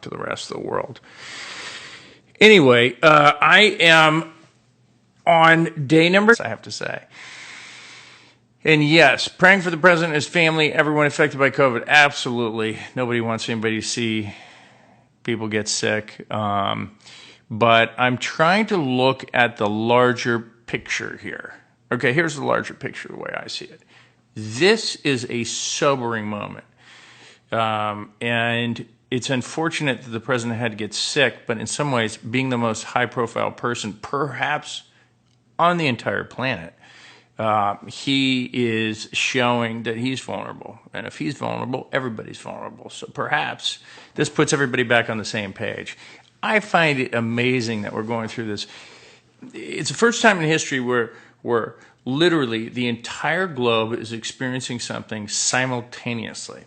to the rest of the world. Anyway, I am on day number, I have to say. And yes, praying for the president and his family, everyone affected by COVID. Absolutely. Nobody wants anybody to see people get sick. But I'm trying to look at the larger picture here. Okay, here's the larger picture the way I see it. This is a sobering moment. And it's unfortunate that the president had to get sick, but in some ways, being the most high-profile person, perhaps on the entire planet, he is showing that he's vulnerable. And if he's vulnerable, everybody's vulnerable. So perhaps this puts everybody back on the same page. I find it amazing that we're going through this. It's the first time in history where literally the entire globe is experiencing something simultaneously.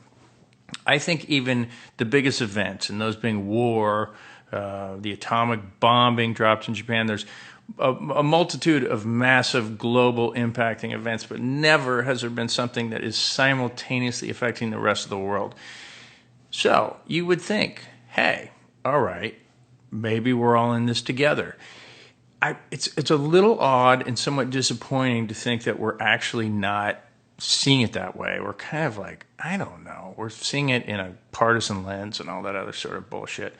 I think even the biggest events, and those being war, the atomic bombing dropped in Japan, there's a multitude of massive global impacting events, but never has there been something that is simultaneously affecting the rest of the world. So you would think, hey, all right, maybe we're all in this together. It's a little odd and somewhat disappointing to think that we're actually not seeing it that way. We're kind of like, I don't know, we're seeing it in a partisan lens and all that other sort of bullshit.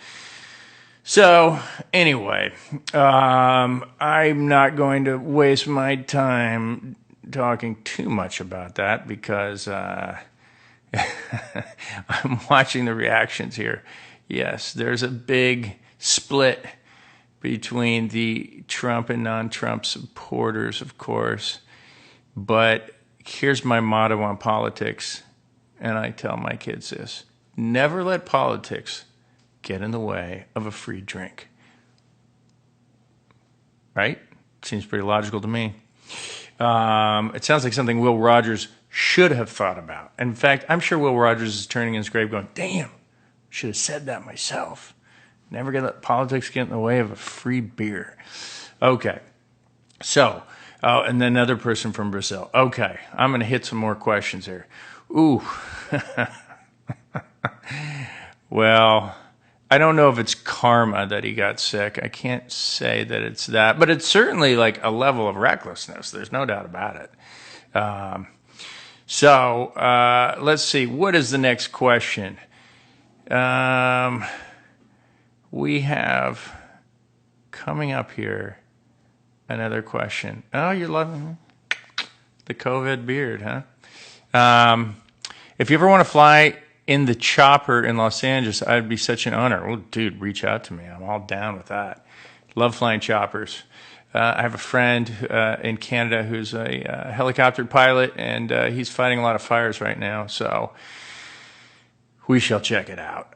So anyway, I'm not going to waste my time talking too much about that because I'm watching the reactions here. Yes, there's a big split between the Trump and non-Trump supporters, of course. But here's my motto on politics, and I tell my kids this: never let politics get in the way of a free drink. Right? Seems pretty logical to me. It sounds like something Will Rogers should have thought about. In fact, I'm sure Will Rogers is turning in his grave going, damn, should have said that myself. Never gonna let politics get in the way of a free beer. Okay. So, and then another person from Brazil. Okay, I'm going to hit some more questions here. Ooh. Well, I don't know if it's karma that he got sick. I can't say that it's that, but it's certainly like a level of recklessness. There's no doubt about it. Let's see. What is the next question? We have coming up here another question. Oh, you're loving the COVID beard, huh? If you ever want to fly in the chopper in Los Angeles, I'd be such an honor. Well, dude, reach out to me. I'm all down with that. Love flying choppers. I have a friend in Canada who's a helicopter pilot, and he's fighting a lot of fires right now, so we shall check it out.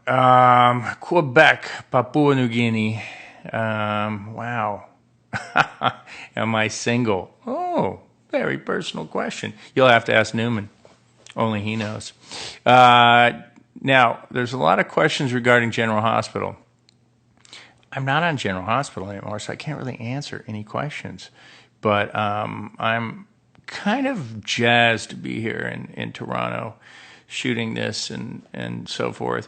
Quebec, Papua New Guinea. Wow. Am I single? Oh, very personal question. You'll have to ask Newman. Only he knows. Now, there's a lot of questions regarding General Hospital. I'm not on General Hospital anymore, so I can't really answer any questions. But I'm kind of jazzed to be here in Toronto shooting this and so forth.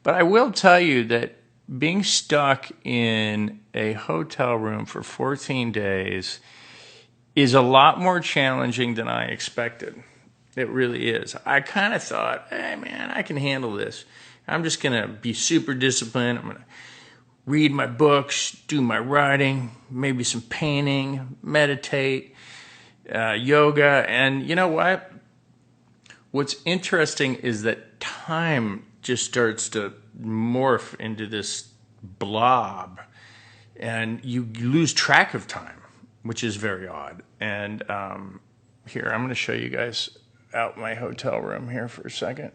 But I will tell you that being stuck in a hotel room for 14 days is a lot more challenging than I expected. It really is. I kind of thought, hey, man, I can handle this. I'm just going to be super disciplined. I'm going to read my books, do my writing, maybe some painting, meditate, yoga. And you know what? What's interesting is that time just starts to morph into this blob, and you lose track of time, which is very odd. And here, I'm going to show you guys out my hotel room here for a second.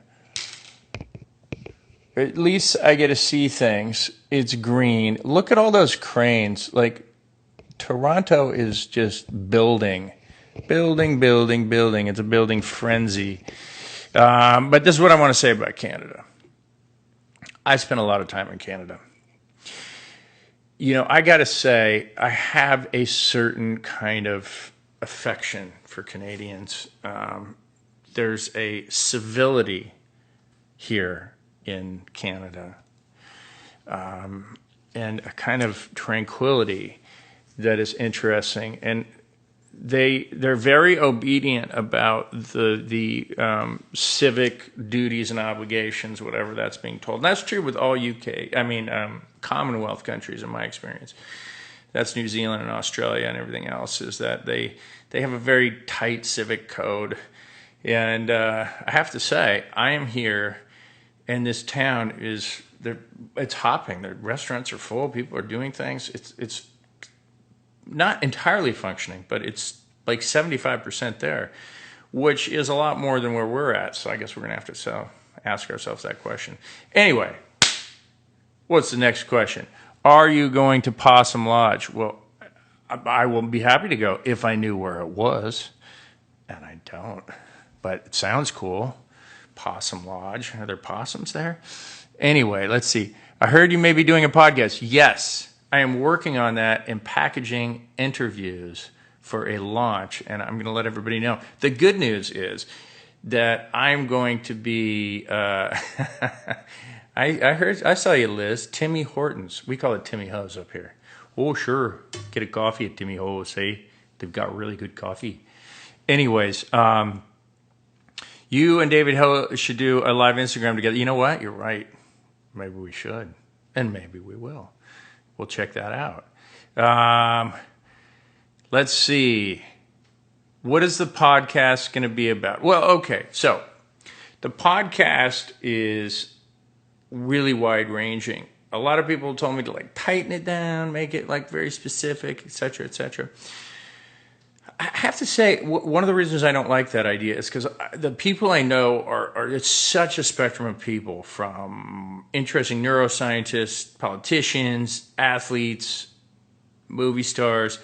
At least I get to see things. It's green. Look at all those cranes. Like, Toronto is just building. It's a building frenzy. But this is what I want to say about Canada. I spent a lot of time in Canada. You know, I got to say, I have a certain kind of affection for Canadians. There's a civility here in Canada. and a kind of tranquility that is interesting. And they're very obedient about the civic duties and obligations, whatever that's being told. And that's true with all Commonwealth countries, in my experience. That's New Zealand and Australia and everything else, is that they have a very tight civic code. And I have to say, I am here, and this town it's hopping. The restaurants are full. People are doing things. It's not entirely functioning, but it's like 75% there, which is a lot more than where we're at. So I guess we're going to have to ask ourselves that question. Anyway, what's the next question? Are you going to Possum Lodge? Well, I will be happy to go if I knew where it was, and I don't. But it sounds cool. Possum Lodge. Are there possums there? Anyway, let's see. I heard you may be doing a podcast. Yes, I am working on that and packaging interviews for a launch, and I'm going to let everybody know. The good news is that I'm going to be... I saw you, Liz. Timmy Hortons. We call it Timmy Ho's up here. Oh, sure. Get a coffee at Timmy Ho's, hey? They've got really good coffee. Anyways, you and David Ho should do a live Instagram together. You know what? You're right. Maybe we should. And maybe we will. We'll check that out. Let's see. What is the podcast going to be about? Well, okay. So the podcast is really wide-ranging. A lot of people told me to like tighten it down, make it like very specific, etc., etc. I have to say, one of the reasons I don't like that idea is because the people I know it's such a spectrum of people, from interesting neuroscientists, politicians, athletes, movie stars.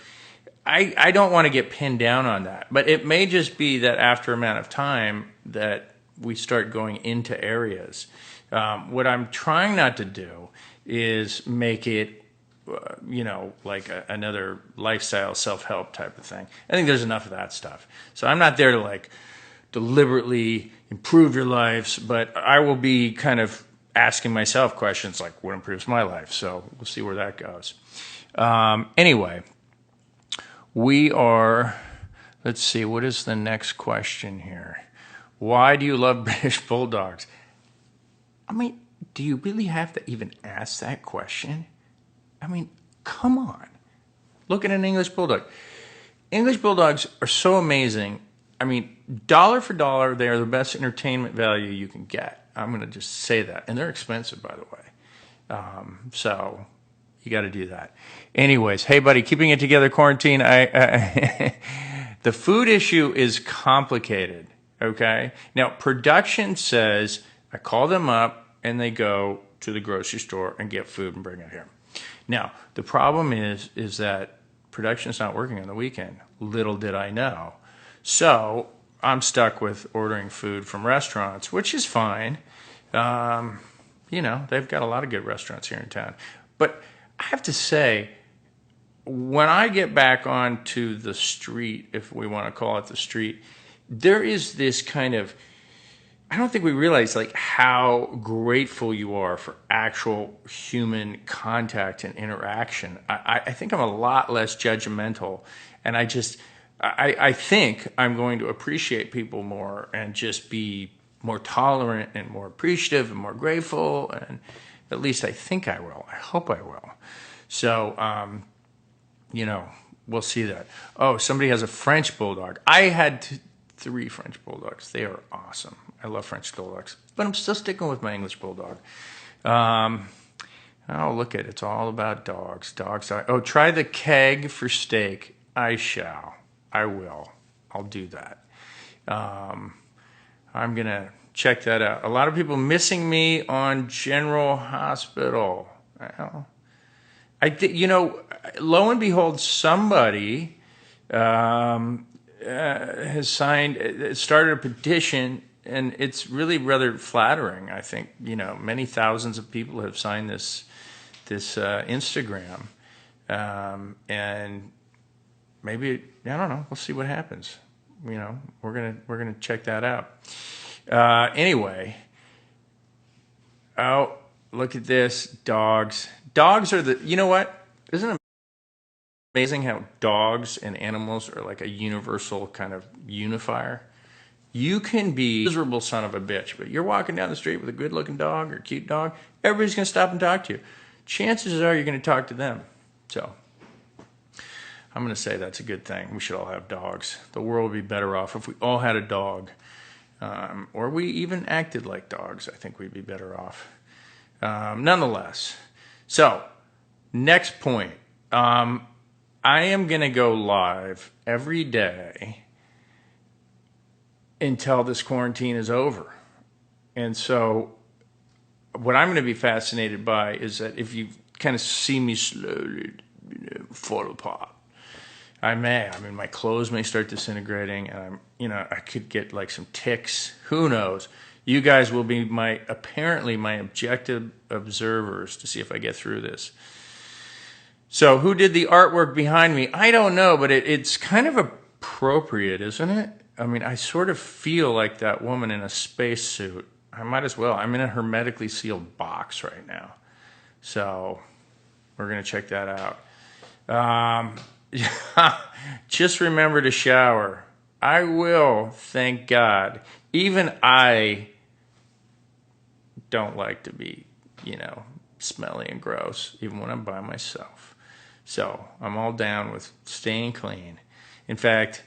I don't want to get pinned down on that, but it may just be that after a amount of time that we start going into areas. What I'm trying not to do is make it, like another lifestyle self-help type of thing. I think there's enough of that stuff. So I'm not there to like deliberately improve your lives, but I will be kind of asking myself questions like, what improves my life? So we'll see where that goes. Anyway, let's see, what is the next question here? Why do you love British Bulldogs? I mean, do you really have to even ask that question? I mean, come on. Look at an English Bulldog. English Bulldogs are so amazing. I mean, dollar for dollar, they are the best entertainment value you can get. I'm going to just say that. And they're expensive, by the way. So you got to do that. Anyways, hey, buddy, keeping it together, quarantine. The food issue is complicated, okay? Now, production says... I call them up, and they go to the grocery store and get food and bring it here. Now, the problem is that production is not working on the weekend. Little did I know. So I'm stuck with ordering food from restaurants, which is fine. They've got a lot of good restaurants here in town. But I have to say, when I get back onto the street, if we want to call it the street, there is this kind of... I don't think we realize like how grateful you are for actual human contact and interaction. I think I'm a lot less judgmental, and I think I'm going to appreciate people more and just be more tolerant and more appreciative and more grateful, and at least I think I will. I hope I will. So, we'll see that. Oh, somebody has a French Bulldog. I had 3 French Bulldogs. They are awesome. I love French Bulldogs, but I'm still sticking with my English Bulldog. Look at it. It's all about dogs. Dogs. Oh, try the keg for steak. I shall. I will. I'll do that. I'm going to check that out. A lot of people missing me on General Hospital. Well, lo and behold, somebody has started a petition. And it's really rather flattering. I think, many thousands of people have signed this Instagram. And maybe, I don't know, we'll see what happens. We're going to check that out. Anyway, Look at this. Dogs. Dogs are the, you know what? Isn't it amazing how dogs and animals are like a universal kind of unifier? You can be a miserable son of a bitch, but you're walking down the street with a good looking dog or a cute dog, everybody's going to stop and talk to you. Chances are you're going to talk to them. So I'm going to say that's a good thing. We should all have dogs. The world would be better off if we all had a dog. Or we even acted like dogs. I think we'd be better off. Nonetheless. So, next point. I am going to go live every day until this quarantine is over. And so what I'm going to be fascinated by is that if you kind of see me slowly fall apart, I mean, my clothes may start disintegrating, and I could get like some tics. Who knows? You guys will be apparently my objective observers to see if I get through this. So who did the artwork behind me? I don't know, but it's kind of appropriate, isn't it? I mean, I sort of feel like that woman in a spacesuit. I might as well. I'm in a hermetically sealed box right now. So we're going to check that out. Just remember to shower. I will, thank God. Even I don't like to be, smelly and gross, even when I'm by myself. So I'm all down with staying clean. In fact,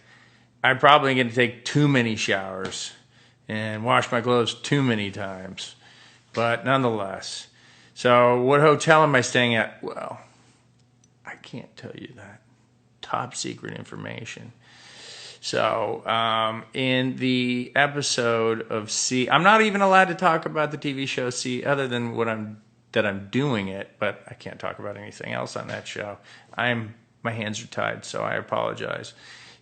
I'm probably going to take too many showers and wash my clothes too many times. But nonetheless. So what hotel am I staying at? Well, I can't tell you that. Top secret information. So in the episode of C, I'm not even allowed to talk about the TV show C other than that I'm doing it, but I can't talk about anything else on that show. My hands are tied, so I apologize.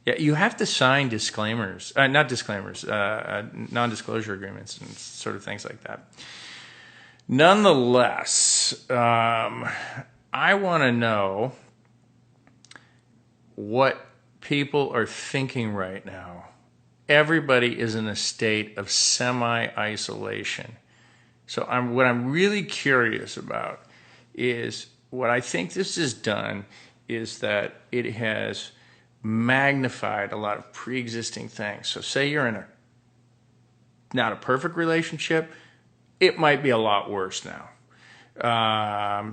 Yeah, you have to sign disclaimers, not disclaimers, non-disclosure agreements and sort of things like that. Nonetheless, I want to know what people are thinking right now. Everybody is in a state of semi-isolation. So what I'm really curious about is what I think this has done is that it has magnified a lot of pre-existing things. So say you're in not a perfect relationship, it might be a lot worse now.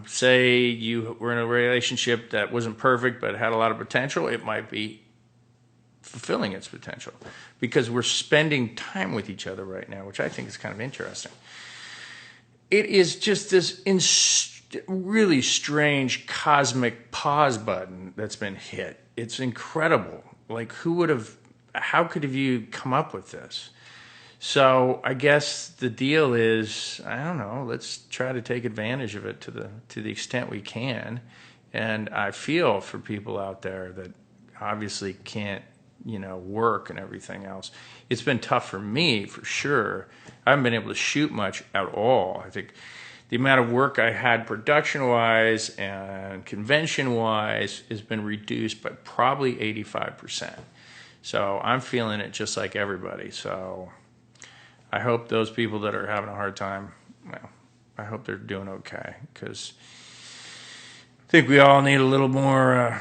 Say you were in a relationship that wasn't perfect but had a lot of potential, it might be fulfilling its potential because we're spending time with each other right now, which I think is kind of interesting. It is just this really strange cosmic pause button that's been hit. It's incredible. Like, how could have you come up with this? So I guess the deal is, I don't know, let's try to take advantage of it to the extent we can. And I feel for people out there that obviously can't, work and everything else. It's been tough for me, for sure. I haven't been able to shoot much at all. I think the amount of work I had production-wise and convention-wise has been reduced by probably 85%. So I'm feeling it just like everybody. So I hope those people that are having a hard time, well, I hope they're doing okay, because I think we all need a little more,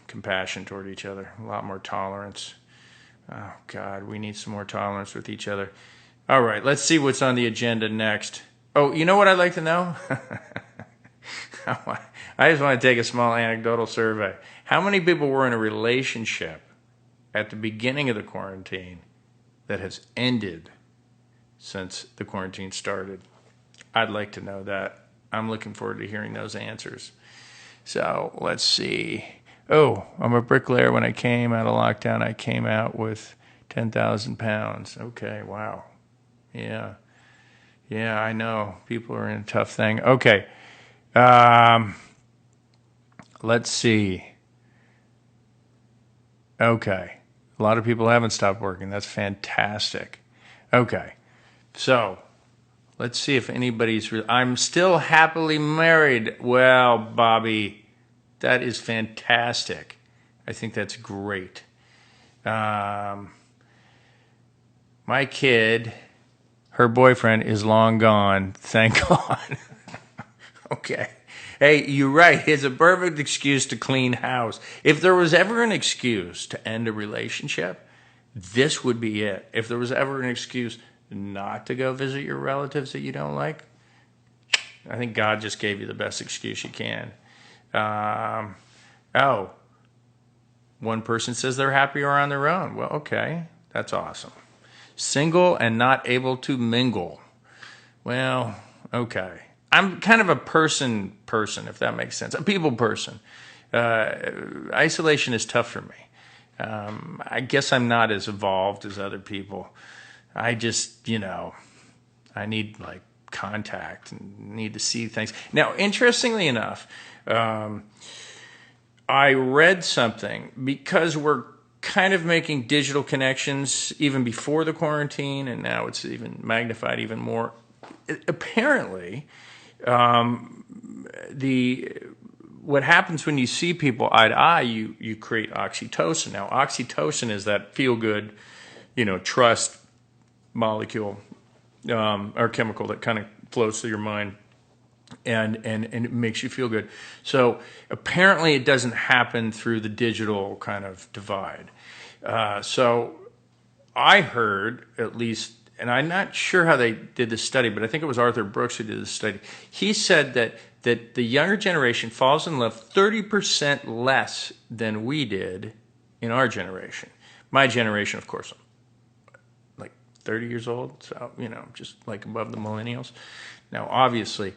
compassion toward each other, a lot more tolerance. Oh, God, we need some more tolerance with each other. All right, let's see what's on the agenda next. Oh, you know what I'd like to know? I just want to take a small anecdotal survey. How many people were in a relationship at the beginning of the quarantine that has ended since the quarantine started? I'd like to know that. I'm looking forward to hearing those answers. So let's see. Oh, I'm a bricklayer. When I came out of lockdown, I came out with 10,000 pounds. Okay, wow. Yeah, I know. People are in a tough thing. Okay. Let's see. Okay. A lot of people haven't stopped working. That's fantastic. Okay. So, let's see if anybody's... I'm still happily married. Well, Bobby, that is fantastic. I think that's great. My kid, Her boyfriend is long gone. Thank God. Okay. Hey, you're right. It's a perfect excuse to clean house. If there was ever an excuse to end a relationship, this would be it. If there was ever an excuse not to go visit your relatives that you don't like, I think God just gave you the best excuse you can. Oh, one person says they're happy or on their own. Well, okay, that's awesome. Single and not able to mingle. Well, okay. I'm kind of a person, if that makes sense. A people person. Isolation is tough for me. I guess I'm not as evolved as other people. I just, I need like contact and need to see things. Now, interestingly enough, I read something because we're kind of making digital connections even before the quarantine, and now it's even magnified even more. Apparently, what happens when you see people eye to eye, you create oxytocin. Now, oxytocin is that feel-good, trust molecule or chemical that kind of flows through your mind. And it makes you feel good. So apparently it doesn't happen through the digital kind of divide. So I heard, at least, and I'm not sure how they did this study, but I think it was Arthur Brooks who did this study. He said that the younger generation falls in love 30% less than we did in our generation. My generation, of course, I'm like 30 years old, so, just like above the millennials. Now, obviously,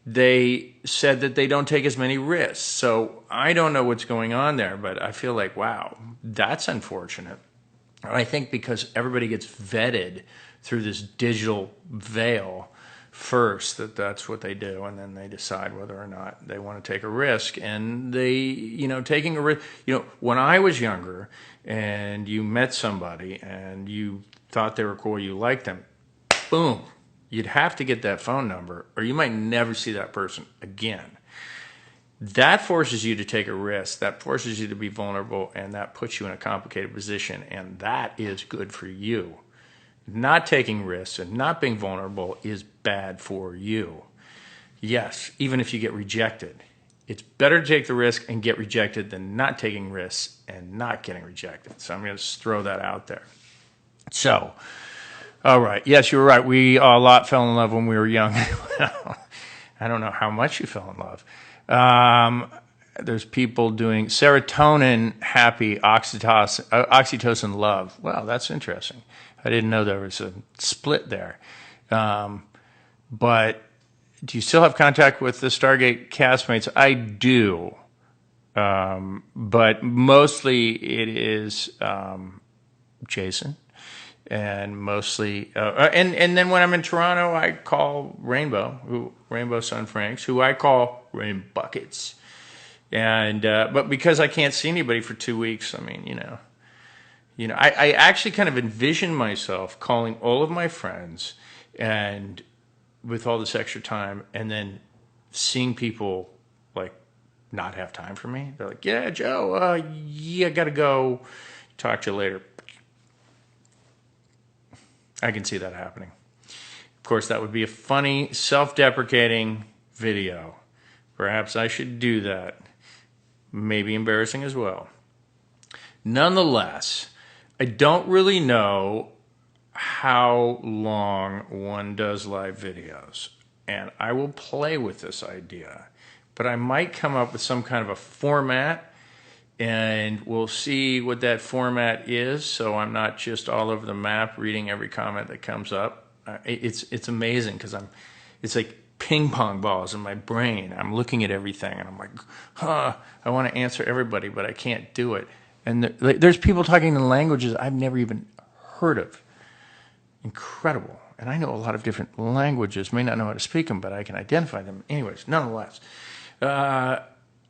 they said that they don't take as many risks. So I don't know what's going on there, but I feel like, wow, that's unfortunate. I think because everybody gets vetted through this digital veil first, that's what they do, and then they decide whether or not they want to take a risk. And taking a risk, when I was younger and you met somebody and you thought they were cool, you liked them, boom. You'd have to get that phone number, or you might never see that person again. That forces you to take a risk. That forces you to be vulnerable, and that puts you in a complicated position, and that is good for you. Not taking risks and not being vulnerable is bad for you. Yes, even if you get rejected. It's better to take the risk and get rejected than not taking risks and not getting rejected. So I'm going to just throw that out there. So, all right. Yes, you were right. We a lot fell in love when we were young. I don't know how much you fell in love. There's people doing serotonin happy, oxytocin love. Well, that's interesting. I didn't know there was a split there. But do you still have contact with the Stargate castmates? I do. But mostly it is Jason. And mostly, and then when I'm in Toronto, I call Rainbow Sun Franks, who I call Rain Buckets. And but because I can't see anybody for 2 weeks, I mean, I actually kind of envision myself calling all of my friends, and with all this extra time, and then seeing people like not have time for me. They're like, "Yeah, Joe, yeah, gotta go. Talk to you later." I can see that happening. Of course, that would be a funny, self-deprecating video. Perhaps I should do that. Maybe embarrassing as well. Nonetheless, I don't really know how long one does live videos. And I will play with this idea. But I might come up with some kind of a format, and we'll see what that format is, so I'm not just all over the map reading every comment that comes up. It's amazing because it's like ping pong balls in my brain. I'm looking at everything, and I'm like, I want to answer everybody, but I can't do it. And there's people talking in languages I've never even heard of. Incredible. And I know a lot of different languages. May not know how to speak them, but I can identify them. Anyways, nonetheless, I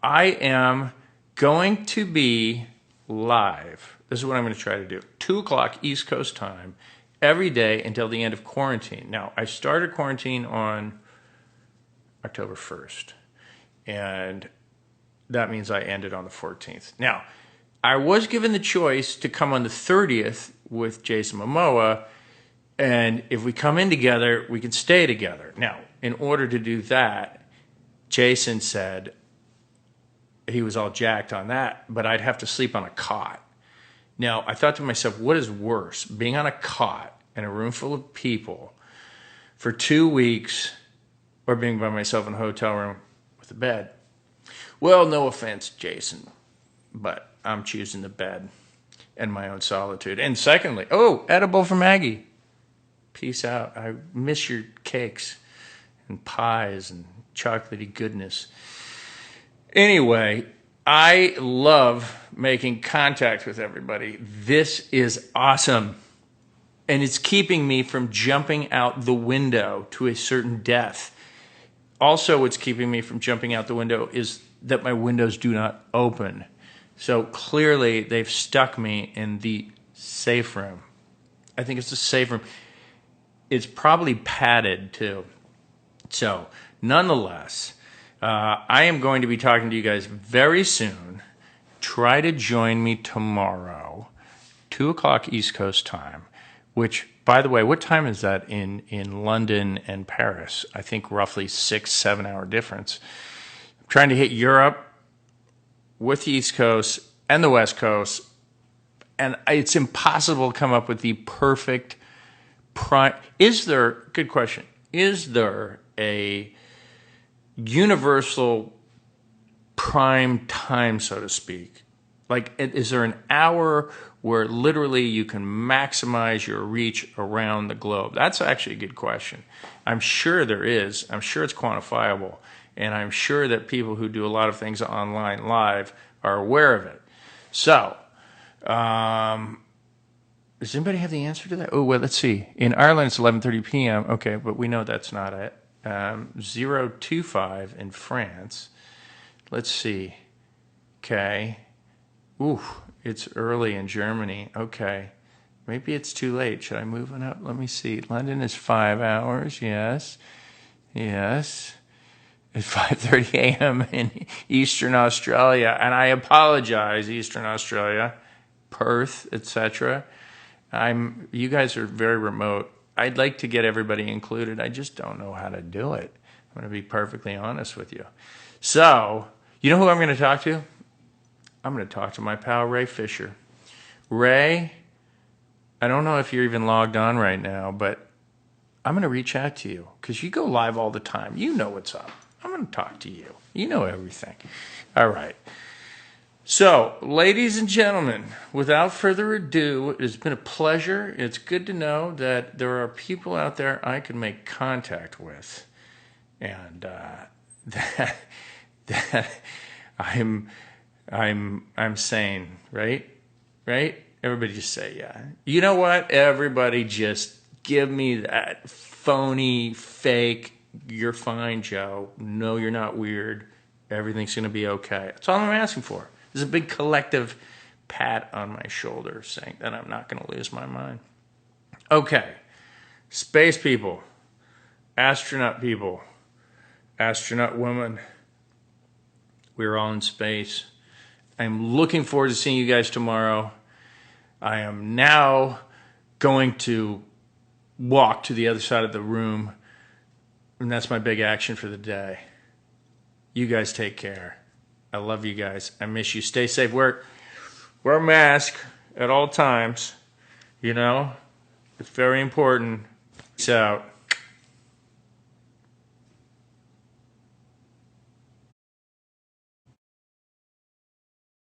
am going to be live. This is what I'm going to try to do. 2 o'clock East Coast time every day until the end of quarantine. Now, I started quarantine on October 1st, and that means I ended on the 14th. Now, I was given the choice to come on the 30th with Jason Momoa, And if we come in together, we can stay together. Now, in order to do that, Jason said he was all jacked on that, but I'd have to sleep on a cot. Now, I thought to myself, what is worse, being on a cot in a room full of people for 2 weeks or being by myself in a hotel room with a bed? Well, no offense, Jason, but I'm choosing the bed and my own solitude. And secondly, edible for Maggie. Peace out. I miss your cakes and pies and chocolatey goodness. Anyway, I love making contact with everybody. This is awesome. And it's keeping me from jumping out the window to a certain death. Also, what's keeping me from jumping out the window is that my windows do not open. So clearly, they've stuck me in the safe room. I think it's a safe room. It's probably padded, too. So, nonetheless, I am going to be talking to you guys very soon. Try to join me tomorrow, 2 o'clock East Coast time, which, by the way, what time is that in London and Paris? I think roughly 6-7 hour difference. I'm trying to hit Europe with the East Coast and the West Coast, and it's impossible to come up with the perfect prime. Good question, is there a universal prime time, so to speak? Like, is there an hour where literally you can maximize your reach around the globe? That's actually a good question. I'm sure there is. I'm sure it's quantifiable. And I'm sure that people who do a lot of things online live are aware of it. So, does anybody have the answer to that? Oh, well, let's see. In Ireland, it's 11:30 p.m. Okay, but we know that's not it. 0:25 in France. Let's see. Okay. Ooh, it's early in Germany. Okay. Maybe it's too late. Should I move on up? Let me see. London is 5 hours. Yes. Yes. It's 5:30 a.m. in Eastern Australia. And I apologize, Eastern Australia, Perth, etc. You guys are very remote. I'd like to get everybody included. I just don't know how to do it. I'm going to be perfectly honest with you. So, you know who I'm going to talk to? I'm going to talk to my pal Ray Fisher. Ray, I don't know if you're even logged on right now, but I'm going to reach out to you because you go live all the time. You know what's up. I'm going to talk to you. You know everything. All right. So, ladies and gentlemen, without further ado, it has been a pleasure. It's good to know that there are people out there I can make contact with, and that I'm sane, right? Right? Everybody just say yeah. You know what? Everybody just give me that phony, fake, you're fine, Joe. No, you're not weird. Everything's going to be okay. That's all I'm asking for. There's a big collective pat on my shoulder saying that I'm not going to lose my mind. Okay. Space people, astronaut people, astronaut women, we're all in space. I'm looking forward to seeing you guys tomorrow. I am now going to walk to the other side of the room, and that's my big action for the day. You guys take care. I love you guys. I miss you. Stay safe. Wear a mask at all times. You know, it's very important. Peace out.